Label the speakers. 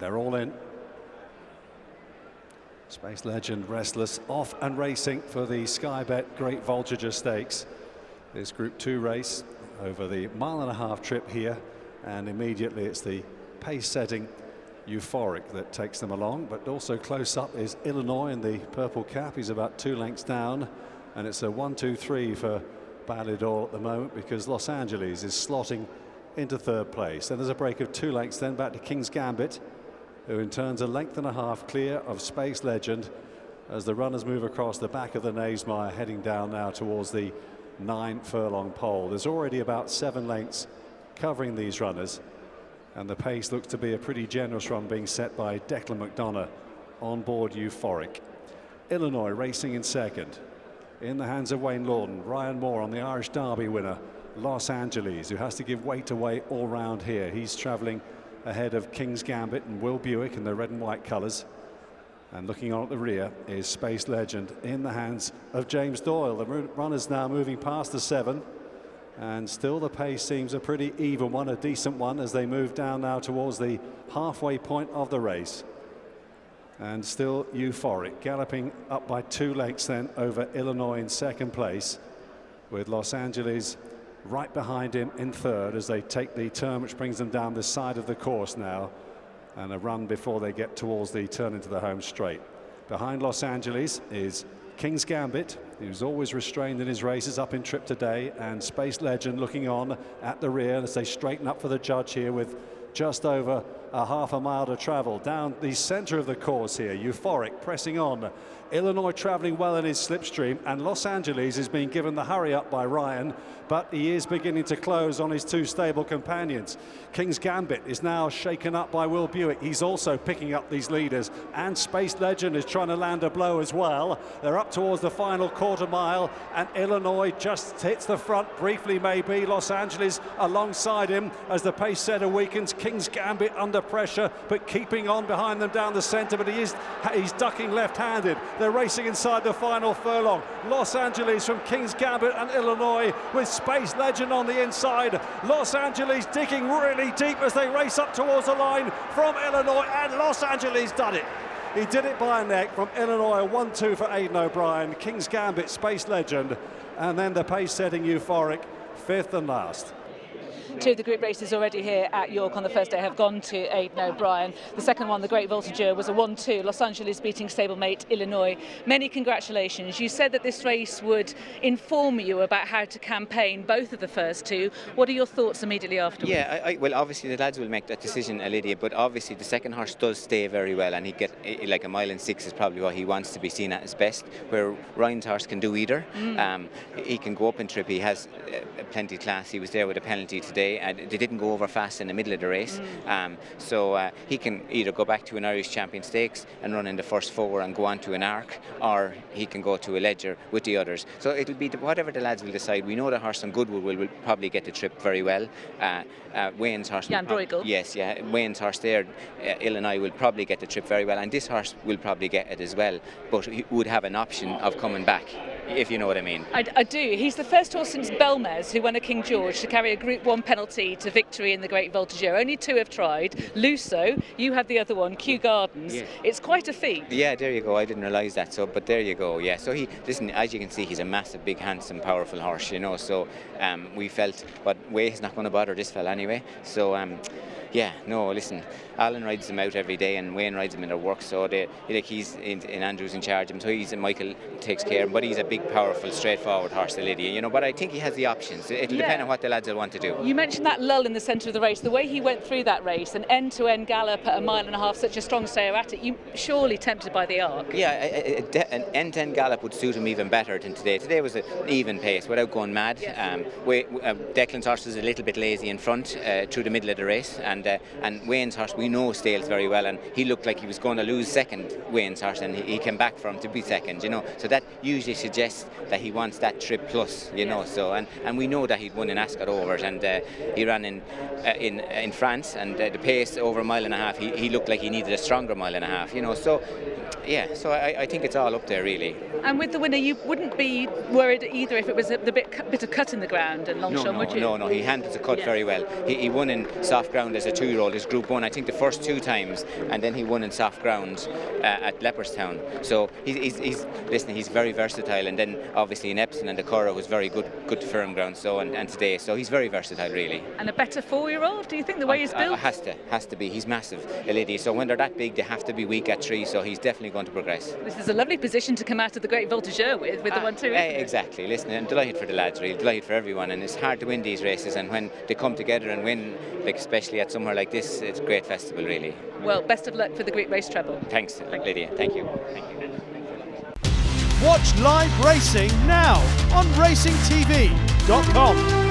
Speaker 1: They're all in. Space Legend Restless off and racing for the Sky Bet Great Voltigeur Stakes. This Group 2 race over the mile-and-a-half trip here, and immediately it's the pace-setting Euphoric that takes them along, but also close up is Illinois in the purple cap. He's about 2 lengths down, and it's a 1-2-3 for Ballydoyle at the moment, because Los Angeles is slotting into 3rd place. Then there's a break of 2 lengths then back to King's Gambit, who in turns a length and a half clear of Space Legend as the runners move across the back of the Knavesmire, heading down now towards the 9 furlong pole. There's already about 7 lengths covering these runners, and the pace looks to be a pretty generous run being set by Declan McDonough on board Euphoric. Illinois racing in second, in the hands of Wayne Lawton. Ryan Moore on the Irish Derby winner, Los Angeles, who has to give weight away all round here. He's travelling ahead of King's Gambit and Will Buick in the red and white colours. And looking on at the rear is Space Legend in the hands of James Doyle. The runners now moving past the 7, and still the pace seems a pretty even one, a decent one, as they move down now towards the halfway point of the race. And still Euphoric galloping up by 2 lengths then over Illinois in second place, with Los Angeles right behind him in 3rd as they take the turn which brings them down this side of the course now, and a run before they get towards the turn into the home straight. Behind Los Angeles is King's Gambit, who's always restrained in his races, up in trip today, and Space Legend looking on at the rear as they straighten up for the judge here with just over a half a mile to travel down the centre of the course here. Euphoric pressing on, Illinois travelling well in his slipstream, and Los Angeles is being given the hurry up by Ryan, but he is beginning to close on his 2 stable companions. King's Gambit is now shaken up by Will Buick. He's also picking up these leaders, and Space Legend is trying to land a blow as well. They're up towards the final quarter mile, and Illinois just hits the front briefly maybe. Los Angeles alongside him as the pace setter weakens. King's Gambit under pressure, but keeping on behind them down the centre, but he's ducking left-handed. They're racing inside the final furlong. Los Angeles from King's Gambit and Illinois, with Space Legend on the inside. Los Angeles digging really deep as they race up towards the line from Illinois, and Los Angeles done it. He did it by a neck from Illinois. 1-2 for Aidan O'Brien. King's Gambit, Space Legend, and then the pace-setting Euphoric, 5th and last.
Speaker 2: 2 of the group races already here at York on the first day have gone to Aidan O'Brien. The second one, the Great Voltigeur, was a 1-2. Los Angeles beating stablemate Illinois. Many congratulations. You said that this race would inform you about how to campaign both of the first 2. What are your thoughts immediately afterwards?
Speaker 3: Yeah, well, obviously the lads will make that decision, Lydia, but obviously the second horse does stay very well, and he get like 1 mile and 6 is probably what he wants to be seen at his best, where Ryan's horse can do either. He can go up in trip. He has plenty of class. He was there with a penalty today, and they didn't go over fast in the middle of the race. So he can either go back to an Irish Champion Stakes and run in the first 4 and go on to an Arc, or he can go to a Ledger with the others. So it'll be whatever the lads will decide. We know the horse on Goodwood will probably get the trip very well. Wayne's horse, Wayne's horse there, Illinois, will probably get the trip very well, and this horse will probably get it as well, but he would have an option of coming back, if you know what I mean.
Speaker 2: I do. He's the first horse since Belmez, who won a King George, to carry a Group 1 penalty to victory in the Great Voltigeur. Only 2 have tried. Luso, you had the other one, Kew Gardens. Yeah. It's quite a feat.
Speaker 3: Yeah, there you go. I didn't realise that, so, but there you go. Yeah, so listen, as you can see, he's a massive, big, handsome, powerful horse, you know, so we felt, but Way's not going to bother this fella anyway, so yeah, no, listen, Alan rides them out every day and Wayne rides them in their work, so he's in Andrew's in charge of him, so Michael takes care of him, but he's a big, powerful, straightforward horse, the Lydia, you know, but I think he has the options. It'll depend on what the lads will want to do.
Speaker 2: You mentioned that lull in the centre of the race, the way he went through that race, an end-to-end gallop at 1.5 miles, such a strong stayer at it, you surely tempted by the Arc.
Speaker 3: Yeah, an end-to-end gallop would suit him even better than today. Today was an even pace without going mad. Yeah. Declan's horse was a little bit lazy in front through the middle of the race, and Wayne's horse we know stays very well, and he looked like he was going to lose second, Wayne's horse, and he came back for him to be second, you know, so that usually suggests suggests that he wants that trip plus, you know. So and we know that he'd won in Ascot Overs, and he ran in France, and the pace over a mile and a half, he looked like he needed a stronger mile and a half, you know. So yeah, so I think it's all up there really.
Speaker 2: And with the winner, you wouldn't be worried either if it was the bit of cut in the ground and Longchamp, would you?
Speaker 3: No, he handled the cut very well. He won in soft ground as a 2-year-old, his Group 1, I think the first 2 times, and then he won in soft ground at Leopardstown. So he's very versatile, and then obviously in Epsom and the Curragh was very good firm ground. So and today, so he's very versatile really.
Speaker 2: And a better 4-year-old, do you think, the way he's built?
Speaker 3: Has to be. He's massive, a lady. So when they're that big, they have to be weak at 3. So he's definitely going to progress.
Speaker 2: This is a lovely position to come out of the Great Voltigeur with the 1-2.
Speaker 3: Exactly. Listen, I'm delighted for the lads, really delighted for everyone, and it's hard to win these races, and when they come together and win, like especially at somewhere like this, it's a great festival really.
Speaker 2: Well, best of luck for the Great Race Treble.
Speaker 3: Thanks, Lydia. Thank you.
Speaker 4: Watch live racing now on racingtv.com.